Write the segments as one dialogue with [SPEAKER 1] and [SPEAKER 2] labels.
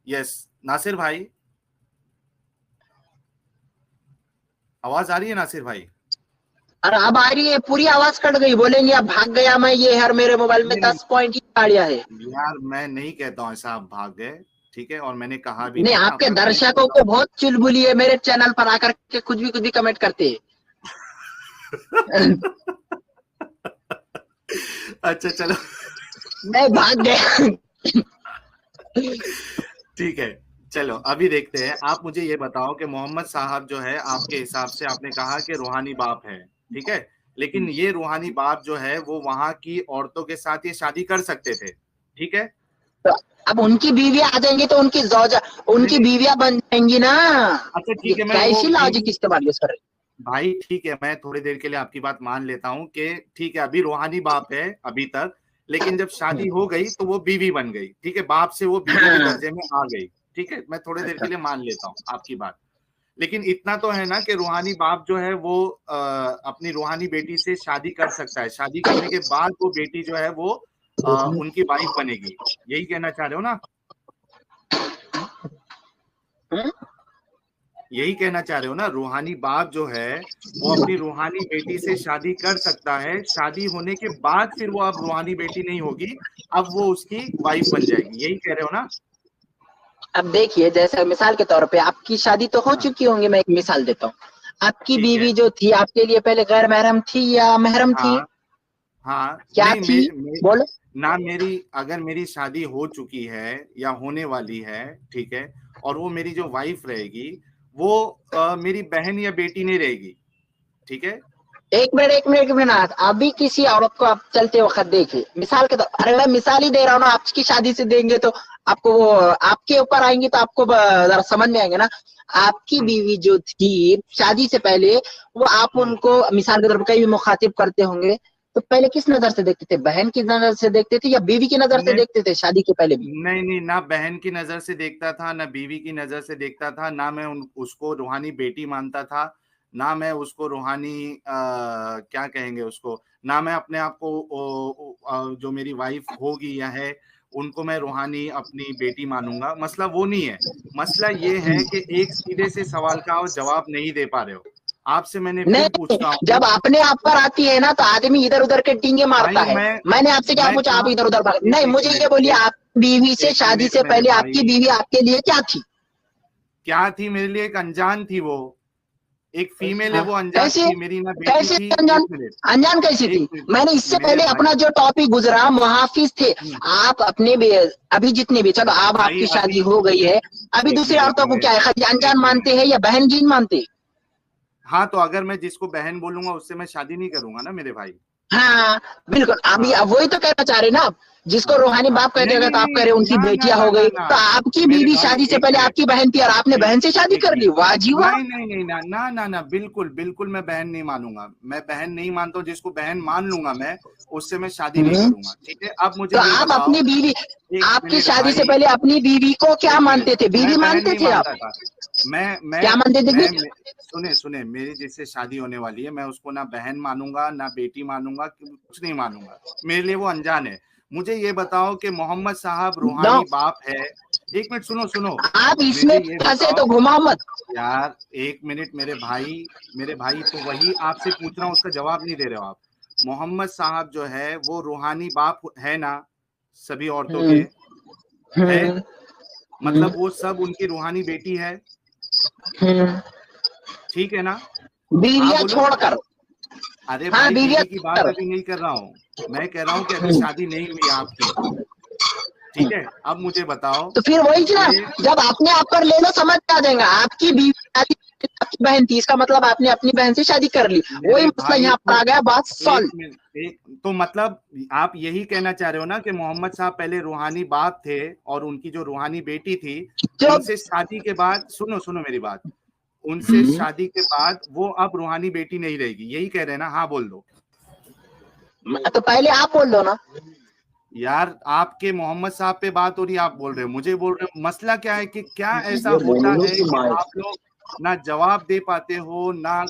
[SPEAKER 1] Yes Nasir भाई, आवाज आ रही है नासिर भाई?
[SPEAKER 2] अरे अब आ रही है, पूरी आवाज कट गई, बोलेंगे अब भाग गया मैं, ये हर मेरे मोबाइल में 10 पॉइंट की गाड़ियां है।
[SPEAKER 1] यार मैं नहीं कहता हूँ ऐसा आप भाग गए, ठीक है, और मैंने कहा भी
[SPEAKER 2] नहीं,
[SPEAKER 1] नहीं था
[SPEAKER 2] आपके
[SPEAKER 1] आपका, मैं
[SPEAKER 2] दर्शकों को बहुत चुलबुली है, मेरे चैनल पर आकर के कुछ भी कमेंट करते हैं।
[SPEAKER 1] अच्छा चलो
[SPEAKER 2] मैं भाग गया।
[SPEAKER 1] ठीक है, चलो अभी देखते हैं। आप मुझे ये बताओ कि मोहम्मद साहब जो है, आपके हिसाब से आपने कहा कि रूहानी बाप है, ठीक है, लेकिन ये रूहानी बाप जो है वो वहां की औरतों के साथ ये शादी कर सकते थे, ठीक है?
[SPEAKER 2] तो अब उनकी बीवियां आ जाएंगी तो उनकी जौजा,
[SPEAKER 1] नहीं
[SPEAKER 2] उनकी
[SPEAKER 1] नहीं,
[SPEAKER 2] बीवियां बन जाएंगी ना।
[SPEAKER 1] अच्छा
[SPEAKER 2] ये
[SPEAKER 1] ठीक है, मैं वो
[SPEAKER 2] कैसी लॉजिक
[SPEAKER 1] बीवी,
[SPEAKER 2] इस्तेमाल कर रहे
[SPEAKER 1] भाई ठीक है, मैं थोड़ी देर के लिए आपकी बात मान लेता हूँ कि ठीक है अभी रूहानी बाप है अभी तक, लेकिन जब शादी हो गई तो वो बीवी बन गई, ठीक है, बाप से वो बीवी के
[SPEAKER 2] हाँ।
[SPEAKER 1] दर्जे में आ गई, ठीक है, मैं थोड़ी देर के लिए मान लेता हूँ आपकी बात। लेकिन इतना तो है ना कि रूहानी बाप जो है वो अपनी रूहानी बेटी से शादी कर सकता है, शादी करने के बाद वो बेटी जो है वो उनकी वाइफ बनेगी, यही कहना चाह रहे हो ना?
[SPEAKER 2] हम्म?
[SPEAKER 1] यही कहना चाह रहे हो ना, रूहानी बाप जो है वो अपनी रूहानी बेटी से शादी कर सकता है, शादी होने के बाद फिर वो अब रूहानी बेटी नहीं होगी, अब वो उसकी वाइफ बन जाएगी, यही कह रहे हो ना?
[SPEAKER 2] अब देखिए, जैसे मिसाल के तौर पे आपकी शादी तो हो
[SPEAKER 1] हाँ
[SPEAKER 2] चुकी होंगी, मैं एक मिसाल देता हूँ। आपकी
[SPEAKER 1] ठीक है।
[SPEAKER 2] बीवी जो थी आपके लिए पहले गैर महरम थी या महरम थी?
[SPEAKER 1] हाँ हाँ,
[SPEAKER 2] क्या
[SPEAKER 1] नहीं
[SPEAKER 2] थी? बोलो।
[SPEAKER 1] ना मेरी, अगर मेरी शादी हो चुकी है या होने वाली है, ठीक है, और वो मेरी जो वाइफ रहेगी वो मेरी बहन या बेटी नहीं रहेगी, ठीक है?
[SPEAKER 2] एक मिनट, अभी किसी औरत को आप चलते वक्त देखिए, मिसाल के तौर, अरे मैं मिसाल ही दे रहा हूँ ना, आपकी शादी से देंगे तो आपको वो, आपके ऊपर आएंगी तो आपको जरा समझ में आएंगे ना। आपकी
[SPEAKER 1] हम्म
[SPEAKER 2] बीवी जो थी शादी से पहले, वो आप
[SPEAKER 1] हम्म।
[SPEAKER 2] उनको मिसाल के तौर पर कहीं भी मुखातिब करते होंगे तो पहले किस नजर से देखते थे? बहन की नजर से देखते थे या बीवी की नजर से
[SPEAKER 1] नहीं
[SPEAKER 2] देखते थे शादी के पहले भी?
[SPEAKER 1] नहीं नहीं, ना बहन की नजर से देखता था, ना बीवी की नजर से देखता था, ना मैं उसको रूहानी बेटी मानता था, ना मैं उसको रूहानी क्या कहेंगे उसको, ना मैं अपने आप को जो मेरी वाइफ होगी या है उनको मैं रूहानी अपनी बेटी मानूंगा। मसला वो नहीं है, मसला ये है कि एक सीधे से सवाल का आप जवाब नहीं दे पा रहे हो। आपसे मैंने फिर
[SPEAKER 2] नहीं,
[SPEAKER 1] पूछता हूँ।
[SPEAKER 2] जब अपने आप पर आती है ना तो आदमी इधर उधर के टींगे मारता
[SPEAKER 1] भाई
[SPEAKER 2] है। मैंने आपसे क्या
[SPEAKER 1] मैं
[SPEAKER 2] पूछा, आप
[SPEAKER 1] कहा,
[SPEAKER 2] इधर उधर भाग? नहीं,
[SPEAKER 1] एक
[SPEAKER 2] मुझे ये
[SPEAKER 1] मिनट,
[SPEAKER 2] बोलिए, आप बीवी से,
[SPEAKER 1] एक
[SPEAKER 2] शादी
[SPEAKER 1] मिनट
[SPEAKER 2] से
[SPEAKER 1] मेरे
[SPEAKER 2] पहले आपकी
[SPEAKER 1] भाई,
[SPEAKER 2] बीवी आपके लिए क्या थी?
[SPEAKER 1] क्या थी मेरे लिए? एक अनजान थी वो, एक फीमेल है,
[SPEAKER 2] हाँ,
[SPEAKER 1] वो अनजान
[SPEAKER 2] कैसे?
[SPEAKER 1] थी, मेरी ना बेटी
[SPEAKER 2] कैसे
[SPEAKER 1] थी। एक
[SPEAKER 2] अनजान?
[SPEAKER 1] मिनट,
[SPEAKER 2] अनजान कैसी
[SPEAKER 1] एक
[SPEAKER 2] थी?
[SPEAKER 1] मिनट
[SPEAKER 2] मैंने इससे
[SPEAKER 1] मेरे
[SPEAKER 2] पहले
[SPEAKER 1] भाई।
[SPEAKER 2] अपना जो टॉपिक गुजरा मुहाफिज थे।
[SPEAKER 1] हम्म,
[SPEAKER 2] आप अपने अभी जितने भी, चलो अब
[SPEAKER 1] भाई
[SPEAKER 2] आपकी शादी
[SPEAKER 1] अभी
[SPEAKER 2] हो गई है, अभी
[SPEAKER 1] एक
[SPEAKER 2] दूसरी
[SPEAKER 1] मिनट,
[SPEAKER 2] औरतों को क्या है, खाली
[SPEAKER 1] एक
[SPEAKER 2] अनजान
[SPEAKER 1] मिनट।
[SPEAKER 2] मानते हैं या बहन जीन मानते हैं?
[SPEAKER 1] हाँ तो अगर मैं जिसको बहन बोलूंगा उससे मैं शादी नहीं करूंगा ना मेरे भाई।
[SPEAKER 2] हाँ बिल्कुल, अभी
[SPEAKER 1] हाँ
[SPEAKER 2] अब वही तो कहना चाह रहे ना आप। जिसको
[SPEAKER 1] हाँ
[SPEAKER 2] रूहानी
[SPEAKER 1] हाँ,
[SPEAKER 2] बाप कह
[SPEAKER 1] नहीं
[SPEAKER 2] देगा
[SPEAKER 1] नहीं
[SPEAKER 2] तो आप कह
[SPEAKER 1] नहीं,
[SPEAKER 2] रहे उनकी
[SPEAKER 1] ना ना
[SPEAKER 2] बेटियां
[SPEAKER 1] ना
[SPEAKER 2] हो
[SPEAKER 1] ना
[SPEAKER 2] गई,
[SPEAKER 1] ना,
[SPEAKER 2] तो आपकी
[SPEAKER 1] मेरे
[SPEAKER 2] बीवी
[SPEAKER 1] भाई
[SPEAKER 2] शादी से
[SPEAKER 1] एक
[SPEAKER 2] पहले
[SPEAKER 1] मिनट,
[SPEAKER 2] आपकी बहन थी और आपने
[SPEAKER 1] एक
[SPEAKER 2] बहन से शादी
[SPEAKER 1] एक
[SPEAKER 2] कर ली?
[SPEAKER 1] मिनट,
[SPEAKER 2] वाह जी वाह।
[SPEAKER 1] नहीं नहीं नहीं, ना ना ना ना, बिल्कुल बिल्कुल मैं बहन नहीं मानूंगा, मैं बहन नहीं मानता हूँ, जिसको बहन मान लूंगा मैं उससे मैं शादी नहीं
[SPEAKER 2] हम्म।
[SPEAKER 1] करूंगा, ठीक है? अब मुझे
[SPEAKER 2] तो
[SPEAKER 1] ये
[SPEAKER 2] आप
[SPEAKER 1] बताओ,
[SPEAKER 2] अपनी बीवी,
[SPEAKER 1] एक
[SPEAKER 2] आपकी
[SPEAKER 1] मिनट
[SPEAKER 2] शादी से
[SPEAKER 1] भाई,
[SPEAKER 2] पहले अपनी बीवी को क्या
[SPEAKER 1] एक मिनट,
[SPEAKER 2] मानते थे?
[SPEAKER 1] मैं
[SPEAKER 2] बीवी
[SPEAKER 1] बहन
[SPEAKER 2] मानते
[SPEAKER 1] नहीं
[SPEAKER 2] थे आप?
[SPEAKER 1] मानता था, मैं
[SPEAKER 2] क्या
[SPEAKER 1] मैं
[SPEAKER 2] मानते थे
[SPEAKER 1] मैं,
[SPEAKER 2] फिर?
[SPEAKER 1] सुने सुने, मेरी जिससे शादी होने वाली है मैं उसको ना बहन मानूंगा ना बेटी मानूंगा, कुछ नहीं मानूंगा, मेरे लिए वो अनजान है। मुझे ये बताओ कि मोहम्मद साहब
[SPEAKER 2] नो,
[SPEAKER 1] रूहानी बाप है? एक मिनट सुनो सुनो,
[SPEAKER 2] आप इसमें
[SPEAKER 1] मुझे ये
[SPEAKER 2] फंसे
[SPEAKER 1] बताओ
[SPEAKER 2] तो घुमाओ मत।
[SPEAKER 1] यार, एक मिनट मेरे भाई, मेरे भाई तो वही आपसे पूछ रहा हूँ, उसका जवाब नहीं दे रहे हो आप। मोहम्मद साहब जो है वो रूहानी बाप है ना सभी औरतों के?
[SPEAKER 2] हम्म।
[SPEAKER 1] है,
[SPEAKER 2] हम्म। हम्म।
[SPEAKER 1] मतलब वो सब उनकी रूहानी बेटी है,
[SPEAKER 2] हम्म।
[SPEAKER 1] ठीक है ना? हाँ
[SPEAKER 2] बीवियां
[SPEAKER 1] बोलो।
[SPEAKER 2] छोड़कर।
[SPEAKER 1] अरे
[SPEAKER 2] हाँ,
[SPEAKER 1] भाई
[SPEAKER 2] बीवियां
[SPEAKER 1] बीवी की बात
[SPEAKER 2] छोड़कर।
[SPEAKER 1] अभी नहीं कर रहा हूँ, मैं कह रहा हूँ कि अभी
[SPEAKER 2] हम्म।
[SPEAKER 1] शादी नहीं हुई आपकी, ठीक है? अब मुझे बताओ
[SPEAKER 2] तो फिर वही ना,
[SPEAKER 1] कि
[SPEAKER 2] जब अपने आप पर ले लो समझ में आ जाएगा। आपकी बीवी शादी, आपकी बहन थी, इसका मतलब आपने अपनी बहन से शादी कर ली, वही
[SPEAKER 1] मेरे
[SPEAKER 2] मसला
[SPEAKER 1] भाई
[SPEAKER 2] यहाँ पर
[SPEAKER 1] तो
[SPEAKER 2] आ गया, बात
[SPEAKER 1] एक
[SPEAKER 2] सॉल्व।
[SPEAKER 1] मिनट, एक तो मतलब आप यही कहना चाह रहे हो ना कि मोहम्मद साहब पहले रूहानी बाप थे और उनकी जो रूहानी बेटी थी
[SPEAKER 2] जब
[SPEAKER 1] उनसे शादी के बाद, सुनो सुनो मेरी बात, उनसे शादी के बाद वो अब रूहानी बेटी नहीं रहेगी, यही कह रहे हैं ना? हाँ बोल दो
[SPEAKER 2] तो पहले आप बोल दो ना।
[SPEAKER 1] यार, आपके मोहम्मद साहब पे बात हो रही है, आप बोल रहे हो, मुझे बोल रहे हो, मसला क्या है कि क्या ऐसा होता है कि आप लोग ना जवाब दे पाते हो, ना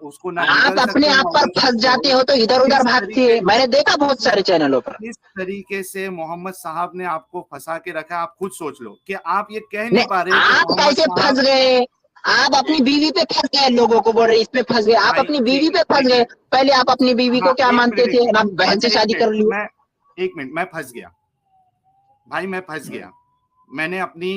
[SPEAKER 1] उसको ना
[SPEAKER 2] आप अपने आप पर फंस जाते हो तो इधर उधर भागते हैं, मैंने देखा बहुत सारे चैनलों पर।
[SPEAKER 1] इस तरीके से मोहम्मद साहब ने आपको फंसा के रखा। आप खुद सोच लो कि आप ये कह नहीं पा रहे कि
[SPEAKER 2] आप
[SPEAKER 1] मोहम्मद
[SPEAKER 2] कैसे फंस गए? आप अपनी बीवी पे फंस गए, लोगों को बोल रहे इसमें फंस गए, आप अपनी बीवी पे फंस गए। पहले आप अपनी बीवी को क्या मानते थे, आप बहन से शादी कर ली।
[SPEAKER 1] एक मिनट, मैं फंस गया भाई, मैं फंस गया। मैंने अपनी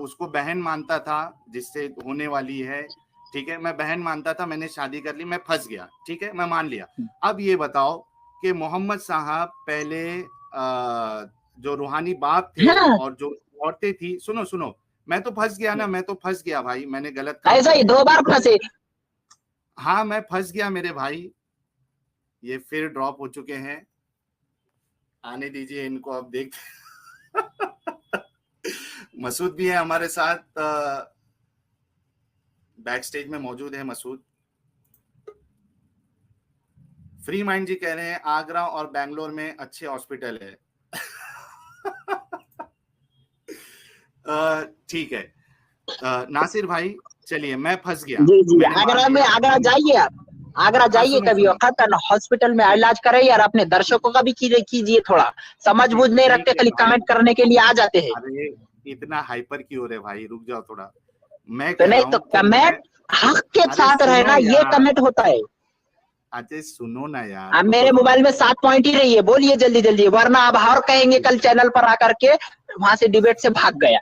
[SPEAKER 1] उसको बहन मानता था, जिससे होने वाली है, ठीक है, मैं बहन मानता था, मैंने शादी कर ली, मैं फंस गया, ठीक है, मैं मान लिया। अब ये बताओ कि मोहम्मद साहब पहले जो रूहानी बाप थे और जो औरतें थी, सुनो सुनो, मैं तो फंस गया ना, मैं तो फंस गया भाई, मैंने गलत काम
[SPEAKER 2] ऐसा ही 2 बार फंसे।
[SPEAKER 1] हाँ मैं फंस गया मेरे भाई। ये फिर ड्रॉप हो चुके हैं, आने दीजिए इनको, अब देखते मसूद भी है हमारे साथ, बैक स्टेज में मौजूद है मसूद। फ्री माइंड जी कह रहे हैं आगरा और बेंगलोर में अच्छे हॉस्पिटल है। ठीक है नासिर भाई, चलिए मैं फंस गया।
[SPEAKER 2] जी जी, आगरा में, आगरा जाइए आप, आगरा जाइए कभी वक्त, हॉस्पिटल में इलाज करें यार, अपने दर्शकों का भी कीजिए थोड़ा, समझ बुझ नहीं रखते, खाली कमेंट करने के लिए आ जाते हैं।
[SPEAKER 1] अरे इतना हाइपर क्यों हो रहे भाई, रुक जाओ थोड़ा। मैं
[SPEAKER 2] तो नहीं तो कमेंट हक के साथ रहना, ये कमेंट होता है।
[SPEAKER 1] अजय सुनो ना यार,
[SPEAKER 2] अब मेरे मोबाइल में 7 पॉइंट ही रही है, बोलिए जल्दी जल्दी, वरना आप और कहेंगे कल चैनल पर आकर के वहां से डिबेट से भाग गया।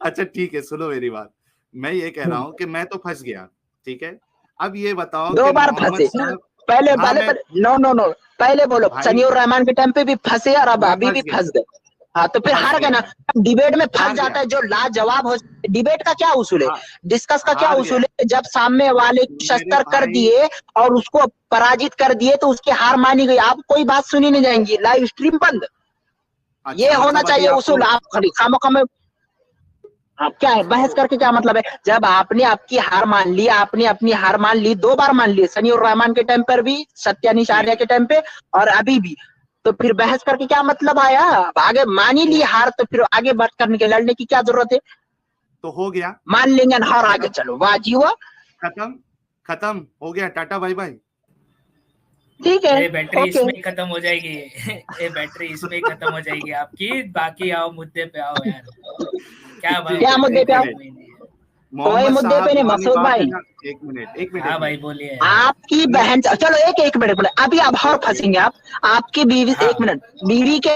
[SPEAKER 1] अच्छा ठीक है, सुनो मेरी बात, मैं ये कह रहा हूँ कि मैं तो फंस गया, ठीक है। अब ये बताओ
[SPEAKER 2] 2 बार फंसे, पहले नो नो नो, पहले बोलो सनीउर रहमान के टाइम पे भी फंसे और अब अभी भी फंस गए। हाँ तो फिर हार गए ना, डिबेट में फंस जाता है जो लाजवाब हो। डिबेट का क्या उसूल है, डिस्कस का क्या उसूल है, जब सामने वाले शस्त्र कर दिए और उसको पराजित कर दिए तो उसकी हार मानी गई, आप कोई बात सुनी नहीं जाएंगी, लाइव स्ट्रीम बंद। ये होना चाहिए उसूल। आप खामोखा में आप क्या है बहस करके क्या मतलब है, जब आपने आपकी हार मान ली, आपने अपनी हार मान ली, 2 बार मान ली, सनी और रहमान के टाइम पर भी, सत्यानीश आर्या के टाइम पे और अभी भी, तो फिर बहस करके क्या मतलब आया। आगे मान ही ली हार तो फिर आगे बात करने के, लड़ने की क्या जरूरत है।
[SPEAKER 1] तो हो गया,
[SPEAKER 2] मान लेंगे हार, आगे चलो, वाह जी वाह,
[SPEAKER 1] खत्म खत्म हो गया, टाटा बाय बाय।
[SPEAKER 2] ठीक है,
[SPEAKER 3] बैटरी इसमें खत्म हो जाएगी। ये बैटरी इसमें खत्म हो जाएगी आपकी, बाकी आओ मुद्दे पे आओ यार।
[SPEAKER 2] क्या मुद्दे पे आओ, कोई मुद्दे पे नहीं मसूद भाई।
[SPEAKER 1] एक मिनट
[SPEAKER 3] हाँ भाई बोलिए।
[SPEAKER 2] आपकी बहन, चलो एक मिनट, अभी आप और फंसेंगे। आपकी बीवी, एक मिनट, बीवी के,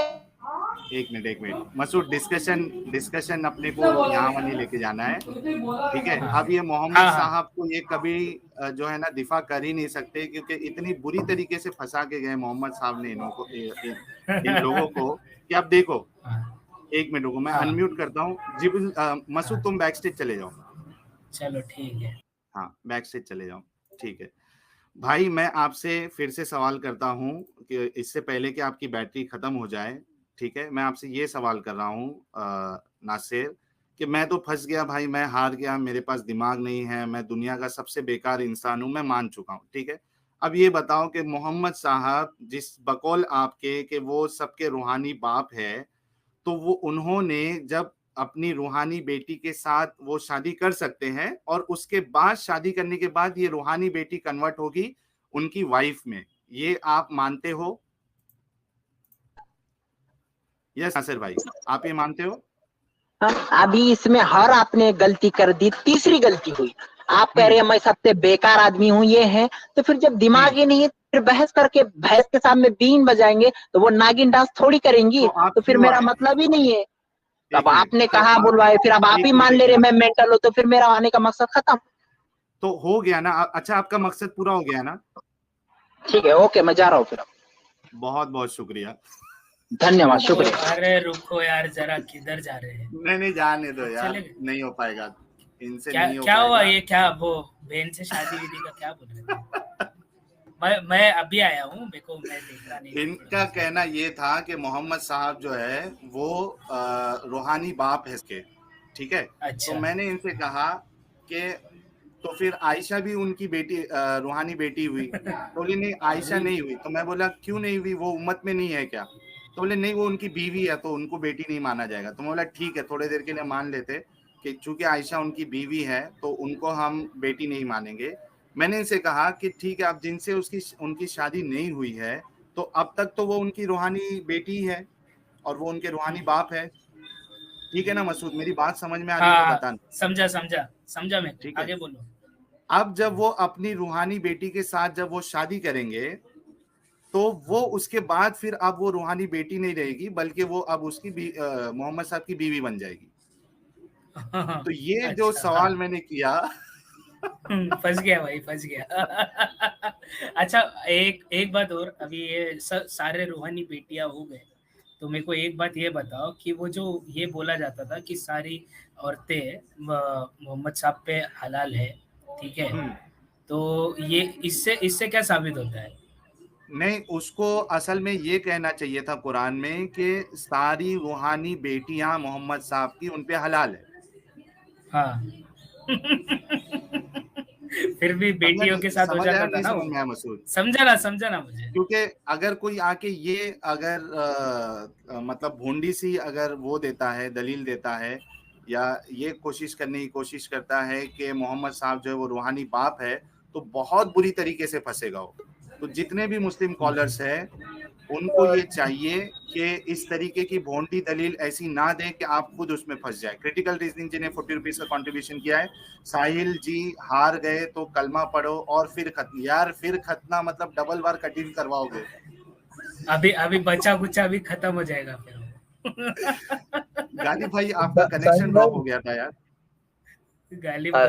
[SPEAKER 1] एक मिनट मसूद, डिस्कशन अपने को यहाँ वहीं लेके जाना है, ठीक है। अब ये मोहम्मद साहब को ये कभी जो है ना दिफा कर ही नहीं सकते, क्योंकि इतनी बुरी तरीके से फंसा के गए मोहम्मद साहब ने इन लोगों को कि अब देखो। एक मिनट रुको, मैं अनम्यूट करता हूँ जी। मसूद तुम बैक स्टेज चले जाओ।
[SPEAKER 3] चलो ठीक है,
[SPEAKER 1] हाँ बैक स्टेज चले जाओ, ठीक है भाई। मैं आपसे फिर से सवाल करता हूँ कि इससे पहले कि आपकी बैटरी खत्म हो जाए, ठीक है, मैं आपसे ये सवाल कर रहा हूँ नासिर, कि मैं तो फंस गया भाई, मैं हार गया, मेरे पास दिमाग नहीं है, मैं दुनिया का सबसे बेकार इंसान हूँ, मैं मान चुका हूँ, ठीक है। अब ये बताओ कि मोहम्मद साहब जिस बकौल आपके कि वो सबके रूहानी बाप है, तो वो उन्होंने जब अपनी रूहानी बेटी के साथ वो शादी कर सकते हैं और उसके बाद शादी करने के बाद ये रूहानी बेटी कन्वर्ट होगी उनकी वाइफ में, ये आप मानते हो? यस नासिर भाई, आप ये मानते हो?
[SPEAKER 2] अभी इसमें हर आपने गलती कर दी, तीसरी गलती हुई। आप कह रहे हैं मैं सबसे बेकार आदमी हूँ, ये है, तो फिर जब दिमाग ही नहीं है फिर बहस करके भैंस के सामने बीन बजाएंगे तो वो नागिन डांस थोड़ी करेंगी, तो फिर मेरा मतलब ही नहीं है। अब आपने कहा बुलवाए, फिर अब आप ही मान ले रहे मैं मेंटल हूँ, तो फिर मेरा आने का मकसद खत्म।
[SPEAKER 1] तो हो गया ना, अच्छा आपका मकसद पूरा हो गया ना?
[SPEAKER 2] ठीक है, ओके, मैं जा रहा हूँ फिर।
[SPEAKER 1] बहुत बहुत शुक्रिया,
[SPEAKER 2] धन्यवाद, शुक्रिया।
[SPEAKER 3] अरे रुको यार जरा, किधर जा रहे हैं?
[SPEAKER 1] नहीं जाने दो यार, नहीं हो पाएगा इनसे,
[SPEAKER 3] क्या,
[SPEAKER 1] नहीं हो
[SPEAKER 3] क्या
[SPEAKER 1] पाएगा।
[SPEAKER 3] हुआ, ये क्या वो बहन से शादी विधि का क्या बोल रहे थे? मैं अभी आया हूँ, मैं देख रहा नहीं।
[SPEAKER 1] इनका कहना ये था कि मोहम्मद साहब जो है वो रूहानी बाप है इसके, ठीक है।
[SPEAKER 3] अच्छा।
[SPEAKER 1] तो मैंने इनसे कहा कि तो फिर आयशा भी उनकी बेटी रूहानी बेटी हुई? तो बोले नहीं आयशा नहीं हुई। तो मैं बोला क्यों नहीं हुई, वो उम्मत में नहीं है क्या? तो बोले नहीं वो उनकी बीवी है तो उनको बेटी नहीं माना जाएगा। तो मैं बोला ठीक है, थोड़ी देर के लिए मान लेते। कि चूंकि आयशा उनकी बीवी है तो उनको हम बेटी नहीं मानेंगे। मैंने इनसे कहा कि ठीक है, अब जिनसे उनकी शादी नहीं हुई है तो अब तक तो वो उनकी रूहानी बेटी है और वो उनके रूहानी बाप है। ठीक है ना मसूद, मेरी बात समझ में आ रही है तो
[SPEAKER 3] हाँ,
[SPEAKER 1] बताना।
[SPEAKER 3] समझा मैं,
[SPEAKER 1] ठीक है,
[SPEAKER 3] आगे बोलो।
[SPEAKER 1] अब जब वो अपनी रूहानी बेटी के साथ जब वो शादी करेंगे तो वो उसके बाद फिर अब वो रूहानी बेटी नहीं रहेगी, बल्कि वो अब उसकी मोहम्मद साहब की बीवी बन जाएगी। तो ये जो
[SPEAKER 3] अच्छा,
[SPEAKER 1] सवाल मैंने किया
[SPEAKER 3] फंस गया भाई, फंस गया। अच्छा, एक बात और, अभी ये सारे रूहानी बेटियां हो गए, तो मेरे को एक बात ये बताओ कि वो जो ये बोला जाता था कि सारी औरतें मोहम्मद साहब पे हलाल है, ठीक है, तो ये इससे इससे क्या साबित होता है?
[SPEAKER 1] नहीं, उसको असल में ये कहना चाहिए था कुरान में कि सारी रूहानी बेटियां मोहम्मद साहब की उन पे हलाल है।
[SPEAKER 3] हाँ। फिर भी बेटियों के साथ हो
[SPEAKER 1] समझ आया
[SPEAKER 3] जाता था
[SPEAKER 1] नहीं
[SPEAKER 3] ना
[SPEAKER 1] समझ
[SPEAKER 3] वो।
[SPEAKER 1] में आया मसूद?
[SPEAKER 3] समझा ना मुझे।
[SPEAKER 1] क्योंकि अगर कोई आके ये अगर मतलब भोंडी सी अगर वो देता है, दलील देता है या ये कोशिश करने की कोशिश करता है कि मोहम्मद साहब जो है वो रूहानी बाप है, तो बहुत बुरी तरीके से फंसेगा वो। तो जितने भी मुस्लिम कॉलर्स हैं उनको ये चाहिए कि इस तरीके की भोंडी दलील ऐसी ना दें कि आप खुद उसमें फंस जाए। क्रिटिकल रीजनिंग जी ने 40 रुपीज का कंट्रीब्यूशन किया है। साहिल जी, हार गए तो कलमा पढ़ो और फिर खत्म। यार फिर खतना मतलब डबल बार कटिंग करवाओगे।
[SPEAKER 3] अभी अभी बचा कुचा भी खत्म हो जाएगा फिर वो।
[SPEAKER 1] गालिब भाई आपका कनेक्शन ड्रॉप हो गया था यार।
[SPEAKER 3] गालिब भाई